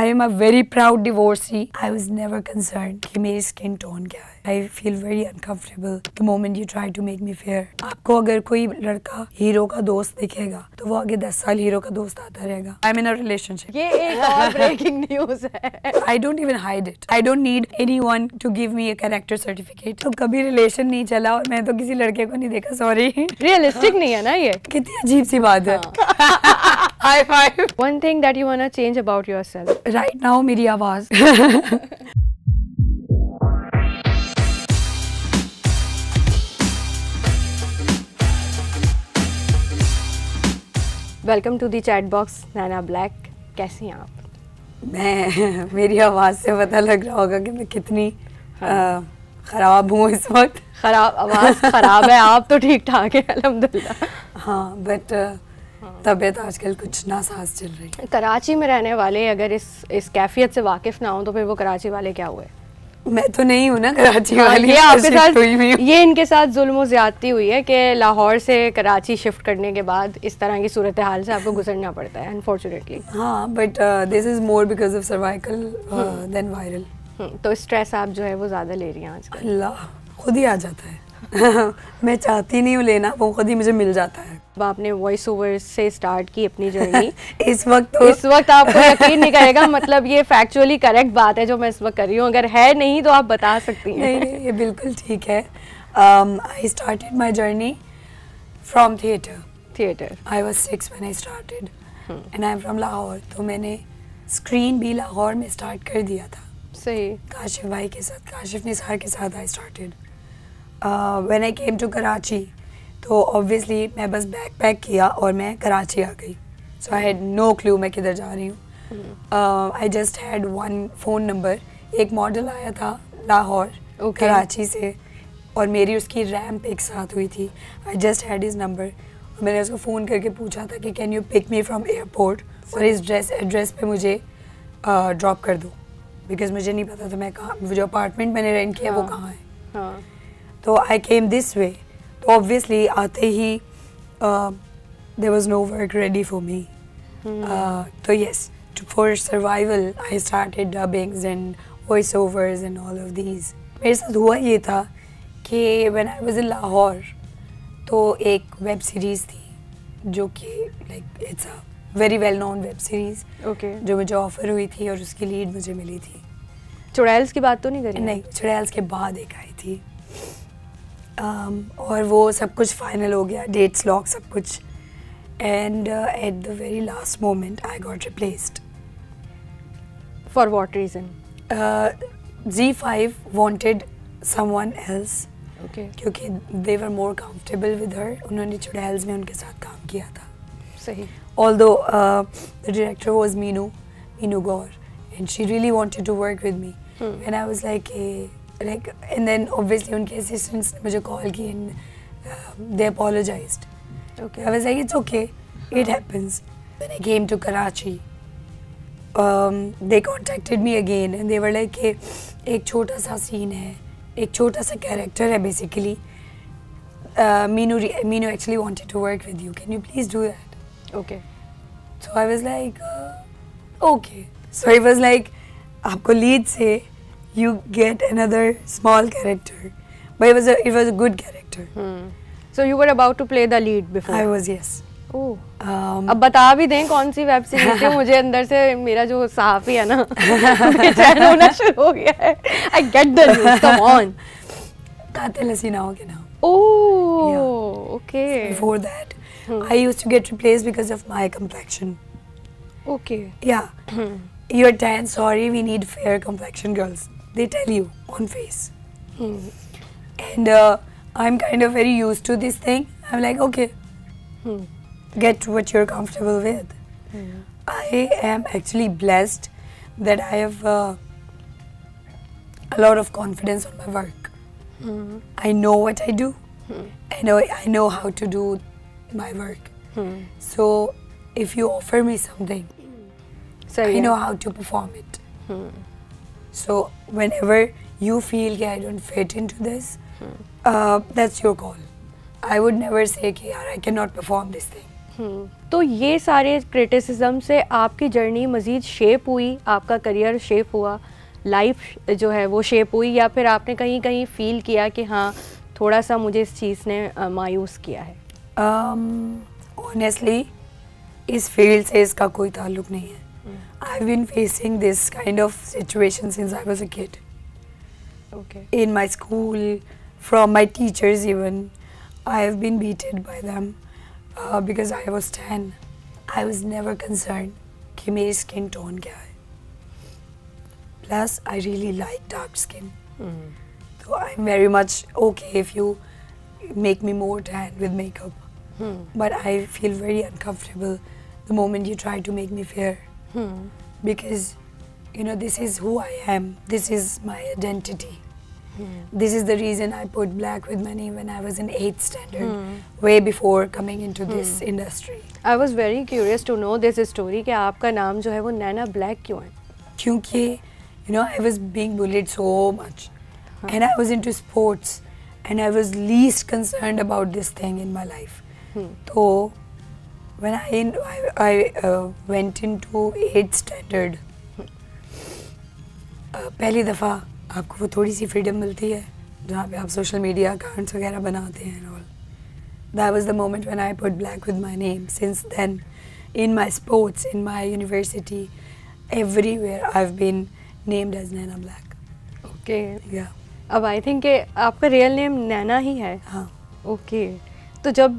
I am a very proud divorcee. I was never concerned कि मेरी skin tone क्या है. I feel very uncomfortable the moment you try to make me fair. आपको अगर कोई लड़का हीरो का दोस्त दिखेगा तो वो आगे 10 साल हीरो का दोस्त आता रहेगा. I'm in a relationship. ये एक और breaking news है. I don't even hide it. I don't need anyone to give me a character certificate. तो कभी relation नहीं चला और मैं तो किसी लड़के को नहीं देखा. Sorry. Realistic नहीं है ना ये? कितनी अजीब सी बात है. High five. One thing that you wanna change about yourself. Right now मेरी आवाज. Welcome to the chat box Naina Black. कैसी हैं आप? मैं मेरी आवाज़ से पता लग रहा होगा कि मैं कितनी ख़राब हूँ इस वक्त. खराब आवाज़ खराब है, आप तो ठीक ठाक है अल्हम्दुलिल्लाह. हाँ बट तबीयत आजकल कुछ नासाज चल रही है. कराची में रहने वाले अगर इस कैफियत से वाकिफ़ ना हो तो फिर वो कराची वाले क्या हुए? मैं तो नहीं हूँ ना कराची वाली. ये आपके साथ ये इनके साथ जुल्म ज़्यादती हुई है कि लाहौर से कराची शिफ्ट करने के बाद इस तरह की सूरत हाल से आपको गुजरना पड़ता है अनफॉर्चुनेटली. हाँ but this is more because of cervical then viral. तो स्ट्रेस आप जो है वो ज़्यादा ले रही हैं आजकल? अल्लाह खुद ही आ जाता है. मैं चाहती नहीं हूँ लेना, वो खुद ही मुझे मिल जाता है. अब आपने वॉइस ओवर से स्टार्ट की अपनी जर्नी. इस वक्त आपको यकीन नहीं करेगा, मतलब ये फैक्चुअली करेक्ट बात है जो मैं इस वक्त कर रही हूँ. अगर है नहीं तो आप बता सकती हैं. नहीं ये बिल्कुल ठीक है. I started my journey from theatre. I was 6 when I started and I am from Lahore. तो मैंने स्क्रीन भी लाहौर में स्टार्ट कर दिया था. सही. काशिफ भाई के साथ, काशिफ निसार के साथ I started. When I came to Karachi तो ऑब्वियसली मैं बस बैग पैक किया और मैं कराची आ गई. सो आई हैड नो क्लू मैं किधर जा रही हूँ. आई just had one phone number. एक मॉडल आया था लाहौर कराची से और मेरी उसकी रैम्प एक साथ हुई थी. I just had his number और मैंने उसको फ़ोन करके पूछा था कि can you pick me from airport और इस एड्रेस पे मुझे ड्रॉप कर दो. बिकॉज मुझे नहीं पता था मैं कहाँ, जो अपार्टमेंट मैंने रेंट किया वो कहाँ है. तो आई केम दिस वे. तो ऑब्वियसली आते ही there was no work ready for me. तो yes, for survival I started dubbings and voice overs and all of these. मेरे साथ हुआ ये था कि when I was in Lahore तो एक वेब सीरीज़ थी जो कि like it's a very well known web series जो मुझे ऑफर हुई थी और उसकी लीड मुझे मिली थी. चुड़ैल्स की बात तो नहीं करी? नहीं, चुड़ैल्स के बाद एक आई थी. और वो सब कुछ फाइनल हो गया, डेट्स लॉक सब कुछ. And at the very last moment I got replaced. For what reason? Z5 wanted someone else. क्योंकि they were more comfortable with her. उन्होंने चुड़ैल्स में उनके साथ काम किया था. सही. Although the director was Meenu Gaur, and she really wanted to work with me. And I was like, and then obviously उनके assistants ने मुझे call की and they apologized. I was like, it's okay, it happens. When I came to Karachi, they contacted me again and they were like कि एक छोटा सा scene है, एक छोटा सा character है basically. Meenu actually wanted to work with you. Can you please do that? Okay. So I was like, okay. So it was like, आपको lead से you get another small character, but it was a good character. So you were about to play the lead before? I was, yes. Oh. अब बता भी दें कौन सी web series है. मुझे अंदर से मेरा जो सहाफ़ी है ना बेचैन होना शुरू हो गया है. I get the news. Come on. कातिल हसीनाओं के नाम. Oh, yeah. Okay. So before that, I used to get replaced because of my complexion. Okay. Yeah. You're tan, sorry, we need fair complexion girls. They tell you on face. And I'm kind of very used to this thing. I'm like, okay, get what you're comfortable with. I am actually blessed that I have a lot of confidence on my work. I know what I do. I know how to do my work. So if you offer me something, I know how to perform it. So whenever you feel that I don't fit into this, that's your call. I would never say कि यार I cannot perform this thing. तो ये सारे criticism से आपकी journey मज़ीद shape हुई, आपका करियर शेप हुआ, लाइफ जो है वो शेप हुई, या फिर आपने कहीं कहीं फील किया कि हाँ थोड़ा सा मुझे इस चीज़ ने मायूस किया है? ऑनेस्टली इस फील्ड से इसका कोई ताल्लुक नहीं है. I have been facing this kind of situation since I was a kid. Okay. In my school, from my teachers even, I have been beaten by them because I was tan. I was never concerned कि मेरी skin tone क्या है. Plus, I really like dark skin. So I'm very much okay if you make me more tan with makeup. But I feel very uncomfortable the moment you try to make me fair. Because you know, this is who I am. This is my identity. This is the reason I put black with my name when I was in 8th standard, way before coming into this industry. I was very curious to know this story कि आपका नाम जो है वो नैना black क्यों है? क्योंकि you know, I was being bullied so much, and I was into sports, and I was least concerned about this thing in my life. So when I went into 8th standard, पहली दफ़ा आपको वो थोड़ी सी freedom मिलती है जहाँ पे आप सोशल मीडिया अकाउंट्स वगैरह बनाते हैं and all. That was the moment when I put black with my name. Since then, in my sports, in my university, everywhere I've been named as Naina Black. Okay. Yeah. अब I think आपका real name नैना ही है. हाँ. Okay. तो जब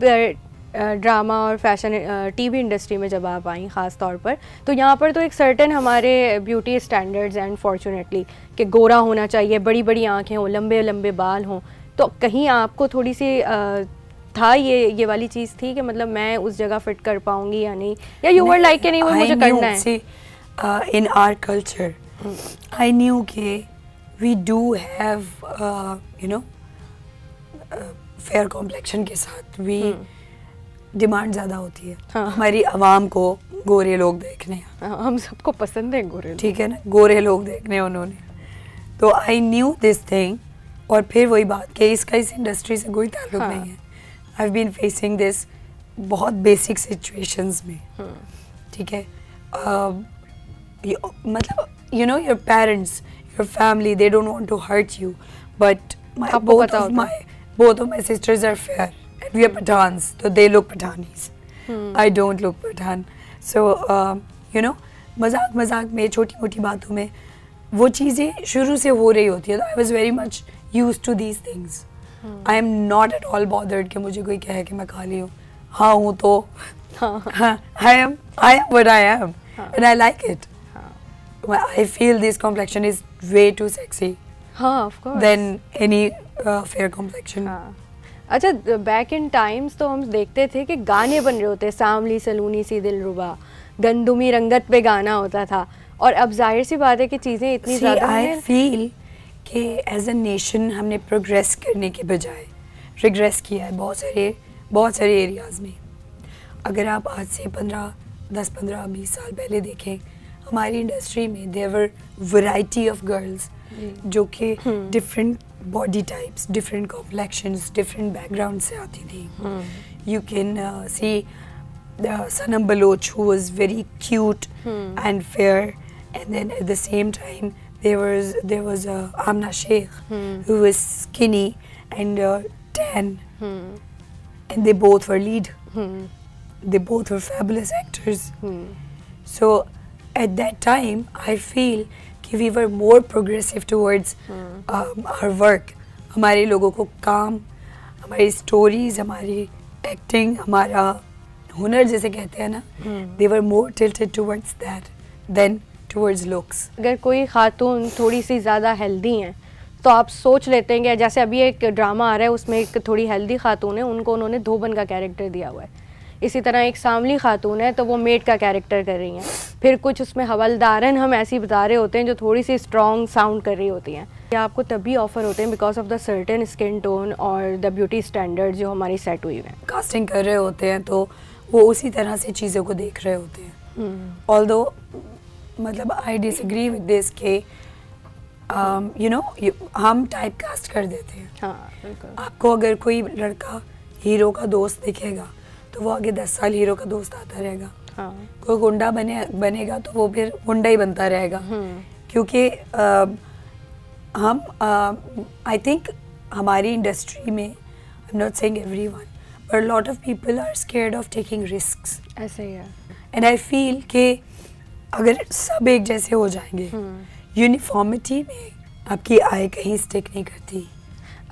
drama और fashion TV industry में जब आप आई ख़ास तौर पर, तो यहाँ पर तो एक सर्टेन हमारे ब्यूटी स्टैंडर्ड्स एंड फॉर्चुनेटली कि गोरा होना चाहिए, बड़ी बड़ी आँखें हों, लंबे लंबे बाल हों, तो कहीं आपको थोड़ी सी था ये वाली चीज़ थी कि मतलब मैं उस जगह फिट कर पाऊँगी या नहीं, या यू वर लाइक कि नहीं वो मुझे करना है? In our culture I knew कि we do have you know fair complexion के साथ वी डिमांड ज़्यादा होती है. हाँ. हमारी आवाम को गोरे लोग देखने हैं. हाँ, हम सबको पसंद है गोरे. ठीक है ना, गोरे लोग देखने उन्होंने. तो आई न्यू दिस थिंग, और फिर वही बात कि इसका इस इंडस्ट्री से कोई ताल्लुक नहीं है. I have been facing this बहुत बेसिक सिचुएशंस में. ठीक है, मतलब you know your parents, your family, they don't want to hurt you, but both of my sisters are fair. We are Pathans, so they look Pathanis. I don't look Pathan. So, you know, मजाक में छोटी मोटी बातों में वो चीज़ें शुरू से हो रही होती है. तो I was very much used to these things. I am not at all bothered कि मुझे कोई कहे कि मैं काली हूँ. हाँ हूँ तो. I am what I am, and I like it. I feel this complexion is way too sexy. हाँ, of course. Than any fair complexion. हाँ. अच्छा, बैक इन टाइम्स तो हम देखते थे कि गाने बन रहे होते, सांवली सलूनी सी दिलरुबा, गंदुमी रंगत पे गाना होता था, और अब जाहिर सी बात है कि चीज़ें इतनी ज़्यादा हैं. आई फील कि एज अ नेशन हमने प्रोग्रेस करने के बजाय रिग्रेस किया है बहुत सारे एरियाज़ में. अगर आप आज से 10-15-20 साल पहले देखें, हमारी इंडस्ट्री में there were variety of girls जो कि different body types, different complexions, different background से आती थी. यू कैन सी Sanam Baloch, who was very cute and fair, and then at the same time there was Amna Sheikh, who was skinny and tan, and they both were lead. They both were fabulous actors. So at that time, I feel कि we were more progressive towards our work. हमारे लोगों को काम, हमारी stories, हमारी acting, हमारा हुनर जिसे कहते हैं ना, they were more tilted towards that than towards looks. अगर कोई खातून थोड़ी सी ज़्यादा हेल्दी हैं तो आप सोच लेते हैं कि जैसे अभी एक ड्रामा आ रहा है उसमें एक थोड़ी हेल्दी खातून है, उनको उन्होंने धोबन का कैरेक्टर दिया हुआ है. इसी तरह एक सांवली खातून है तो वो मेड का कैरेक्टर कर रही हैं. फिर कुछ उसमें हवलदारन हम ऐसी बता रहे होते हैं जो थोड़ी सी स्ट्रॉन्ग साउंड कर रही होती हैं. या आपको तभी ऑफर होते हैं because of the certain skin tone और द ब्यूटी स्टैंडर्ड जो हमारी सेट हुई हैं. कास्टिंग कर रहे होते हैं तो वो उसी तरह से चीज़ों को देख रहे होते हैं. ऑल्दो मतलब आई डिसएग्री विद दिस के यू नो हम टाइप कास्ट कर देते हैं. हाँ, बिल्कुल. आपको अगर कोई लड़का हीरो का दोस्त दिखेगा तो वो आगे 10 साल हीरो का दोस्त आता रहेगा। हाँ। कोई गुंडा बनेगा तो वो फिर गुंडा ही बनता रहेगा। क्योंकि हम आई थिंक हमारी इंडस्ट्री में, I am not saying everyone, but lot of people are scared of taking risks. ऐसे ही है। एंड आई फील कि अगर सब एक जैसे हो जाएंगे, यूनिफॉर्मिटी में आपकी आय कहीं स्टिक नहीं करती।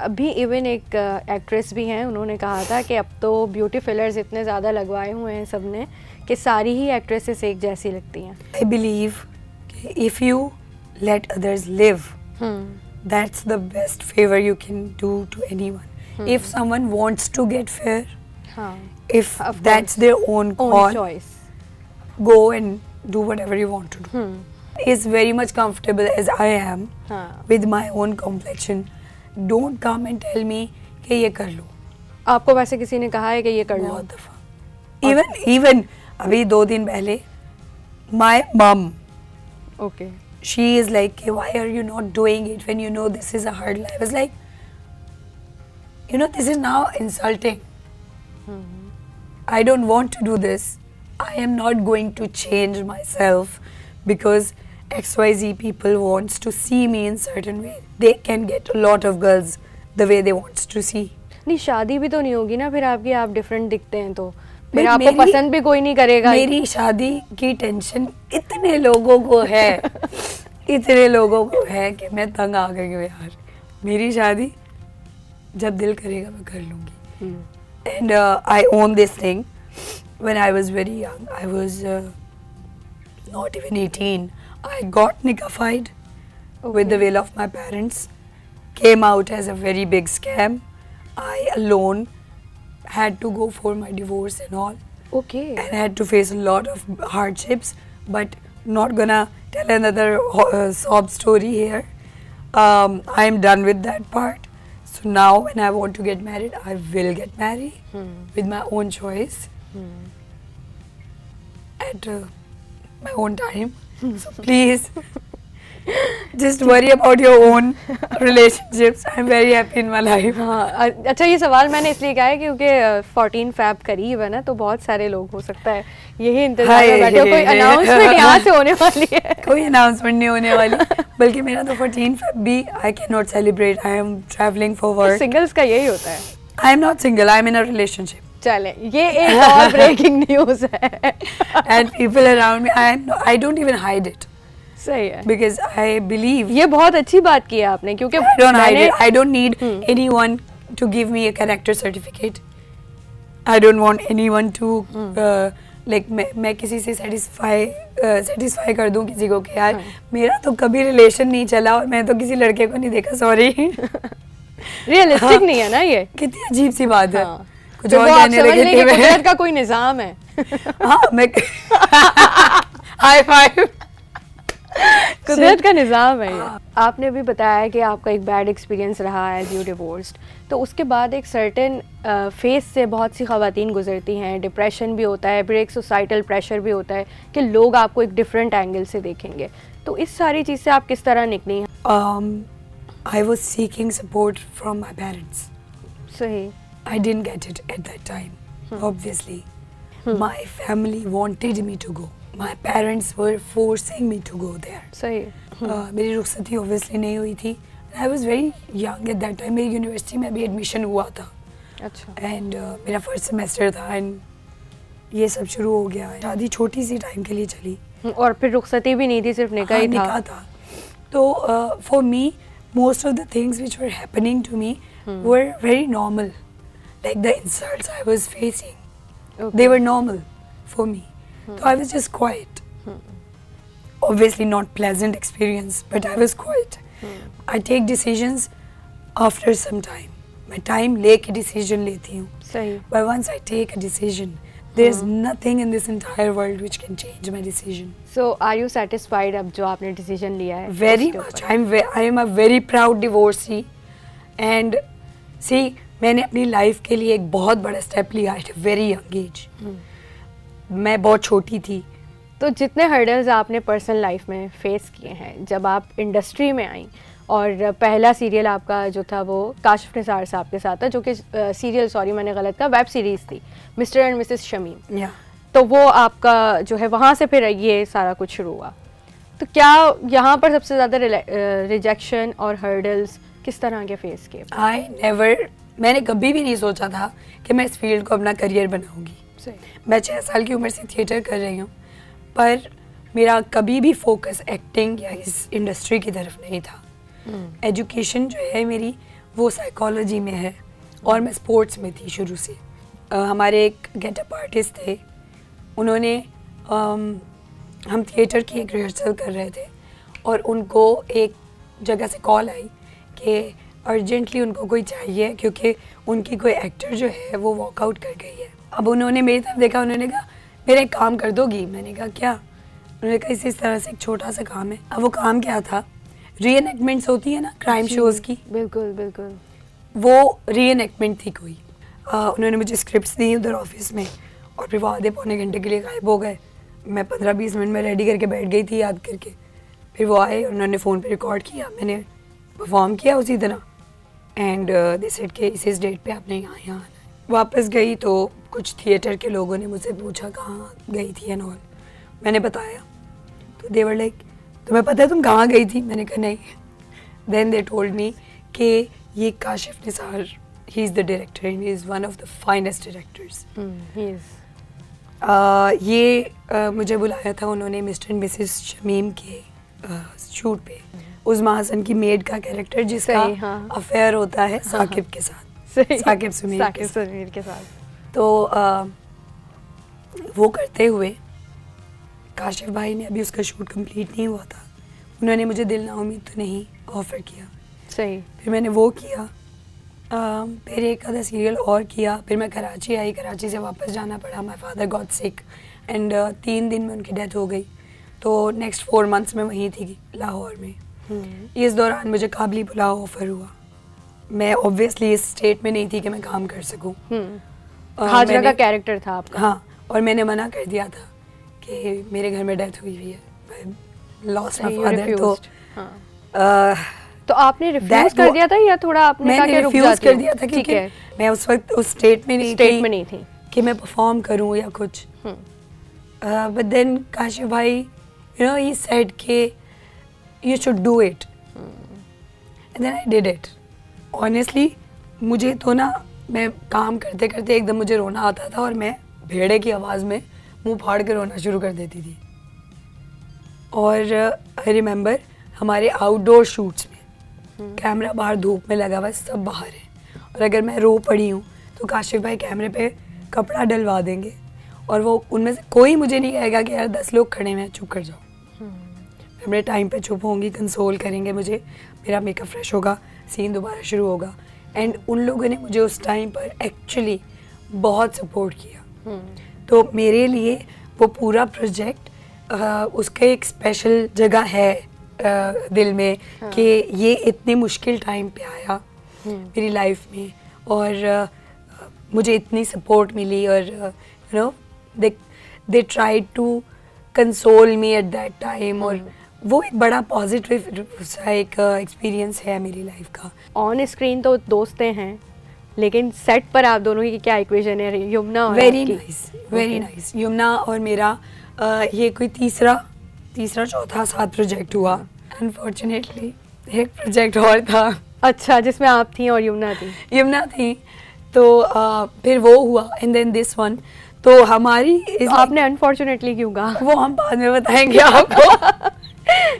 अभी इवन एक एक्ट्रेस भी हैं, उन्होंने कहा था कि अब तो ब्यूटी फिलर्स इतने ज़्यादा लगवाए हुए हैं सबने कि सारी ही एक्ट्रेसेस एक जैसी लगती हैं। आई बिलीव कि if you let others live, that's the best favor you can do to anyone. If someone wants to get fair, if that's their own call, choice, go and do whatever you want to do. Is very much comfortable as I am with my own complexion. Don't come and tell me कि ये कर लो। आपको वैसे किसी ने कहा है कि ये कर लो? बहुत दफा। Even अभी 2 दिन पहले my mom, okay, she is like, why are you not doing it when you know this is a hard life? I was like, you know, this is now insulting. I don't want to do this. I am not going to change myself because XYZ people wants to see me in certain way. They can get a lot of girls the way they wants to see. नहीं, शादी भी तो नहीं होगी ना फिर आपकी, आप डिफरेंट दिखते हैं तो फिर आपको पसंद भी कोई नहीं करेगा। मेरी शादी की टेंशन इतने लोगों को है, इतने लोगों को है कि मैं तंग आ गई हूँ यार। मेरी शादी जब दिल करेगा मैं कर लूँगी। And I own this thing. When I was very young, I was not even 18, I got nickified with the will of my parents. Came out as a very big scam. I alone had to go for my divorce and all. Okay. And I had to face a lot of hardships, but not gonna tell another sob story here. I am done with that part. So now when I want to get married, I will get married with my own choice at my own time. So please just worry about your own relationships. I'm very happy in my life. हाँ, अच्छा ये सवाल मैंने इसलिए कहा है क्योंकि 14 February करीब है ना, तो बहुत सारे लोग हो सकता है यही इंतजार में बैठे हो कोई अनाउंसमेंट यहाँ से होने वाली है। कोई अनाउंसमेंट नहीं होने वाली, बल्कि मेरा तो 14 फ़रवरी भी I cannot celebrate. I am traveling for work. Singles का यही होता है। I am not single. I am in a relationship. चले, ये एक और ब्रेकिंग न्यूज़ है। And people around me, I don't even hide it. सही है। Because I believe. ये बहुत अच्छी बात की है आपने, क्योंकि I don't hide it. I don't need anyone to give me a character certificate. I don't want anyone to like मैं किसी से satisfy कर दूं किसी को कि यार मेरा तो कभी रिलेशन नहीं चला और मैं तो किसी लड़के को नहीं देखा, सॉरी। रियलिस्टिक नहीं है ना ये, कितनी अजीब सी बात है। कुछ तो और कहने लगे थे, कुदरत का कोई निजाम है। हाँ, मैं हाई फाइव, कुदरत का निजाम है ये। आपने भी बताया कि आपका एक बैड एक्सपीरियंस रहा है एज यू डिवोर्स्ड, तो उसके बाद एक सर्टेन फेस से बहुत सी ख़वातीन गुजरती हैं, डिप्रेशन भी होता है, फिर एक सोसाइटल प्रेशर भी होता है कि लोग आपको एक डिफरेंट एंगल से देखेंगे, तो इस सारी चीज़ से आप किस तरह निकली हैं? I was seeking support from my parents. सही। I didn't get it at that time, obviously. My family wanted me to go. My parents were forcing me to go there. सही। मेरी रुखसती obviously नहीं हुई थी. I was very young at that time. मेरी university में भी admission हुआ था. अच्छा। And मेरा फर्स्ट सेमेस्टर था and ये सब शुरू हो गया। शादी छोटी सी टाइम के लिए चली। और फिर रुखसती भी नहीं थी, सिर्फ निकाह ही था। निकाह था। तो for me, most of the things which were happening to me were very normal. Like the insults I was facing, they were normal for me. So I was just quiet. Obviously not pleasant experience, but I was quiet. I take decisions after some time. मैं time लेके decision लेती हूँ. सही। But once I take a decision, there's nothing in this entire world which can change my decision. So are you satisfied अब जो आपने decision लिया है? Very much. I am a very proud divorcee. And see, मैंने अपनी life के लिए एक बहुत बड़ा स्टेप लिया at a very young age. मैं बहुत छोटी थी तो जितने हर्डल्स आपने पर्सनल लाइफ में फेस किए हैं, जब आप इंडस्ट्री में आई और पहला सीरियल आपका जो था वो काशिफ निसार साहब के साथ था, जो कि सीरियल, सॉरी मैंने गलत कहा, वेब सीरीज़ थी मिस्टर एंड मिसेस शमीम। तो वो आपका जो है वहाँ से फिर ये सारा कुछ शुरू हुआ। तो क्या यहाँ पर सबसे ज़्यादा रिजेक्शन और हर्डल्स किस तरह के फेस किए? मैंने कभी भी नहीं सोचा था कि मैं इस फील्ड को अपना करियर बनाऊंगी। मैं 6 साल की उम्र से थिएटर कर रही हूँ, पर मेरा कभी भी फोकस एक्टिंग या इस इंडस्ट्री की तरफ नहीं था। एजुकेशन जो है मेरी वो साइकोलॉजी में है और मैं स्पोर्ट्स में थी शुरू से। हमारे एक गेटअप आर्टिस्ट थे, उन्होंने हम थिएटर की एक रिहर्सल कर रहे थे और उनको एक जगह से कॉल आई कि अर्जेंटली उनको कोई चाहिए क्योंकि उनकी कोई एक्टर जो है वो वॉकआउट कर गई है। अब उन्होंने मेरी तरफ देखा, उन्होंने कहा मेरा एक काम कर दोगी? मैंने कहा क्या? उन्होंने कहा इस तरह से एक छोटा सा काम है। अब वो काम क्या था? रीएनेक्टमेंट्स होती है ना क्राइम शोज़ की, बिल्कुल बिल्कुल, वो रीएनेक्टमेंट थी कोई। उन्होंने मुझे स्क्रिप्ट्स दी उधर ऑफिस में और फिर वो आधे पौने घंटे के लिए गायब हो गए। मैं 15-20 मिनट में रेडी करके बैठ गई थी याद करके। फिर वो आए, उन्होंने फ़ोन पे रिकॉर्ड किया, मैंने परफॉर्म किया उसी तरह एंड दे सेड के इस डेट पे आपने यहाँ आना है। वापस गई तो कुछ थिएटर के लोगों ने मुझसे पूछा कहाँ गई थी एंड ऑल। मैंने बताया तो दे वर लाइक तुम्हें पता है तुम कहाँ गई थी? मैंने कहा नहीं। देन दे टोल्ड मी कि ये Kashif Nisar, he is the director and he is one of the finest directors. मुझे बुलाया था उन्होंने मिस्टर एंड मिसेस शमीम के शूट पे। उज़मा हसन की मेड का कैरेक्टर जिसका अफेयर होता है साकिब के साथ, साकिब सुमीर के साथ। तो वो करते हुए काशिफ भाई ने, अभी उसका शूट कंप्लीट नहीं हुआ था, उन्होंने मुझे दिल ना उम्मीद तो नहीं ऑफ़र किया। सही। फिर मैंने वो किया, फिर एक आधा सीरियल और किया। फिर मैं कराची आई, कराची से वापस जाना पड़ा, my father got sick and 3 दिन में उनकी डेथ हो गई। तो नेक्स्ट 4 मंथ्स में वहीं थी लाहौर में। इस दौरान मुझे काबली पुलाव ऑफ़र हुआ। मैं ऑब्वियसली इस स्टेट में नहीं थी कि मैं काम कर सकूं। हाजरा का कैरेक्टर था आपका। हाँ, और मैंने मना कर दिया था कि मेरे घर में डेथ हुई हुई है, लॉस्ट माय फादर। तो आपने रिफ्यूज कर दिया था या थोड़ा आपने मैंने रिफ्यूज कर दिया था क्योंकि मैं उस वक्त उस स्टेट में नहीं थी कि मैं परफॉर्म करूं या कुछ। बट देन काशिफ भाई यू नो ही सेड कि you should do it and then I did it. Honestly मुझे तो ना, मैं काम करते करते एकदम मुझे रोना आता था और मैं भेड़े की आवाज़ में मुंह फाड़ के रोना शुरू कर देती थी। और आई रिमेंबर हमारे आउटडोर शूट्स में कैमरा बाहर धूप में लगा हुआ, सब बाहर है, और अगर मैं रो पड़ी हूँ तो काशिफ भाई कैमरे पे कपड़ा डलवा देंगे और वो उनमें से कोई मुझे नहीं कहेगा कि यार 10 लोग खड़े हैं चुप कर जाओ। मैं अपने टाइम पे चुप होंगी, कंसोल करेंगे मुझे, मेरा मेकअप फ्रेश होगा, सीन दोबारा शुरू होगा। एंड उन लोगों ने मुझे उस टाइम पर एक्चुअली बहुत सपोर्ट किया। तो मेरे लिए वो पूरा प्रोजेक्ट उसका एक स्पेशल जगह है दिल में कि ये इतने मुश्किल टाइम पे आया मेरी लाइफ में और मुझे इतनी सपोर्ट मिली और you know they tried to console me at that time. और वो एक बड़ा पॉजिटिव सा एक एक्सपीरियंस है मेरी लाइफ का। ऑन स्क्रीन तो दोस्तें हैं, लेकिन सेट पर आप दोनों की क्या इक्वेशन है? यमुना और वेरी नाइस। यमुना और मेरा ये कोई तीसरा चौथा 7 प्रोजेक्ट हुआ। अनफॉर्चुनेटली एक प्रोजेक्ट और था। अच्छा, जिसमें आप थी और यमुना थी। तो फिर वो हुआ एंड देन दिस वन। तो हमारी आपने अनफॉर्चुनेटली क्यों कहा? वो हम बाद में बताएंगे आपको।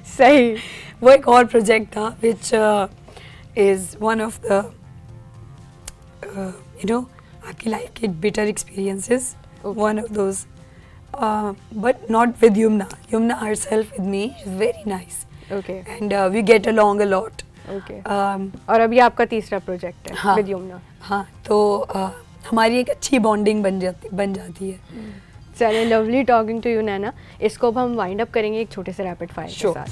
सही। वो एक और प्रोजेक्ट था which is one of the you know आपकी लाइफ के bitter experiences, one of those, but not with Yumna. Yumna herself with me is very nice. Okay. And we get along a lot. Okay. और अभी आपका तीसरा project है with Yumna. हाँ, तो हमारी एक अच्छी बॉन्डिंग बन जाती है। चलिए, लवली टॉकिंग टू यू नैना। इसको अब हम वाइंड अप करेंगे एक छोटे से रैपिड फायर के साथ।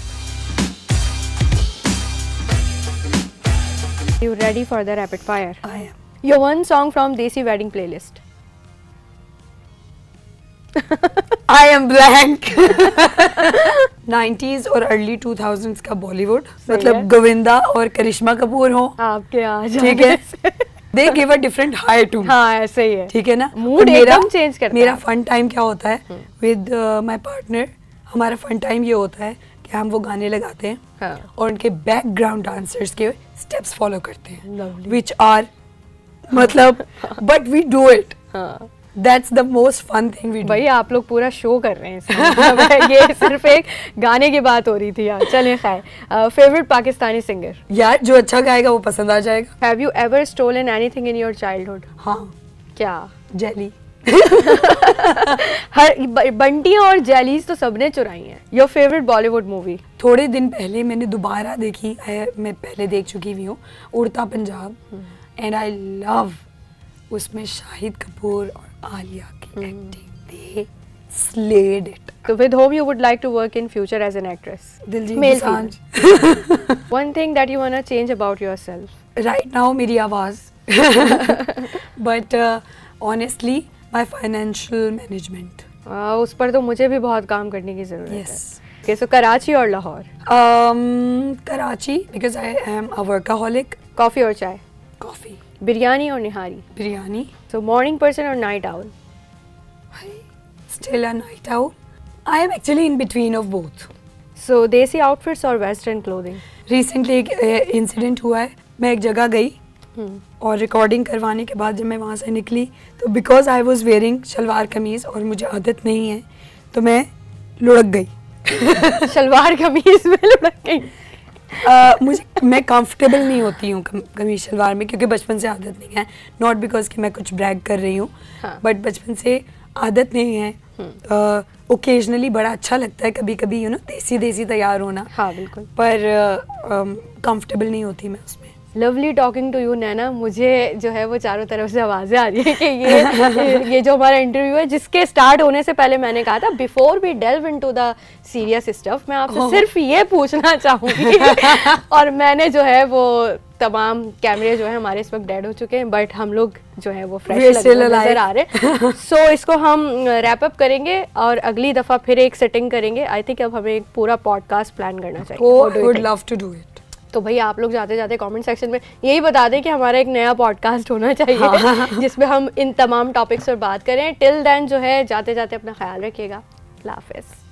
You ready for the rapid fire? I am. Your one song from Desi wedding playlist. I am blank. 90s और अर्ली 2000s का बॉलीवुड, मतलब गोविंदा और करिश्मा कपूर हो आपके यहाँ, ठीक है, they give a different high too. हाँ ऐसे ही है, ठीक है ना, मूड एकदम चेंज करता है। मेरा फन टाइम क्या होता है विद माय पार्टनर, हमारा फन टाइम ये होता है कि हम वो गाने लगाते हैं हाँ। और उनके बैकग्राउंड डांसर्स के स्टेप्स फॉलो करते हैं, Lovely. विच आर मतलब but we do it, that's the most fun thing we do. भाई आप लोग पूरा शो कर रहे हैं इसमें। ये सिर्फ एक गाने की बात हो रही थी यार। चलिए खैर, फेवरेट पाकिस्तानी सिंगर? यार जो अच्छा गाएगा वो पसंद आ जाएगा। Have you ever stolen anything in your childhood? हाँ, क्या? जेली। बंटियां और जेलीज तो सबने चुराई हैं। Your favourite Bollywood movie? थोड़े दिन पहले मैंने दोबारा देखी है, मैं पहले देख चुकी हुई हूँ, उड़ता पंजाब, एंड आई लव उसमें शाहिद कपूर और आलिया की acting, they slayed it. So with whom you would like to work in future as an actress? Diljit Male, Dosanjh. One thing that you wanna change about yourself? Right now मेरी आवाज़, but honestly my financial management. उस पर तो मुझे भी बहुत काम करने की जरूरत Yes. है। Okay, so कराची और Lahore? Karachi because I am a workaholic. Coffee और चाय? Coffee. बिरयानी और निहारी? बिरयानी. So morning person और night owl? Still a night owl. I am actually in between of both. So देसी outfits और western clothing? Recently एक incident हुआ है, मैं एक जगह गई और रिकॉर्डिंग करवाने के बाद जब मैं वहाँ से निकली तो because I was wearing shalwar kameez और मुझे आदत नहीं है तो मैं लुढ़क गई। शलवार कमीज में लुढ़क गई? मैं कंफर्टेबल नहीं होती हूँ कमीज शलवार में, क्योंकि बचपन से आदत नहीं है, नॉट बिकॉज कि मैं कुछ ब्रैग कर रही हूँ, बट बचपन से आदत नहीं है। ओकेजनली बड़ा अच्छा लगता है कभी कभी यू नो देसी देसी तैयार होना, हाँ बिल्कुल, पर कंफर्टेबल नहीं होती मैं उसमें। लवली टॉकिंग टू यू नैना। मुझे जो है वो चारों तरफ से आवाज़ें आ रही है कि ये जो हमारा इंटरव्यू है जिसके स्टार्ट होने से पहले मैंने कहा था before we delve into the serious stuff, मैं आपसे सिर्फ ये पूछना चाहूँगी और मैंने जो है वो तमाम कैमरे जो है हमारे इस वक्त डेड हो चुके हैं, बट हम लोग जो है वो फ्रेश नजर आ रहे। सो इसको हम रैप अप करेंगे और अगली दफ़ा फिर एक सेटिंग करेंगे। आई थिंक अब हमें एक पूरा पॉडकास्ट प्लान करना चाहिए। Would love to do it. तो भाई आप लोग जाते जाते कमेंट सेक्शन में यही बता दें कि हमारा एक नया पॉडकास्ट होना चाहिए जिसमें हम इन तमाम टॉपिक्स पर बात करें। टिल देन जो है जाते जाते अपना ख्याल रखिएगा। अल्लाह हाफ़िज़।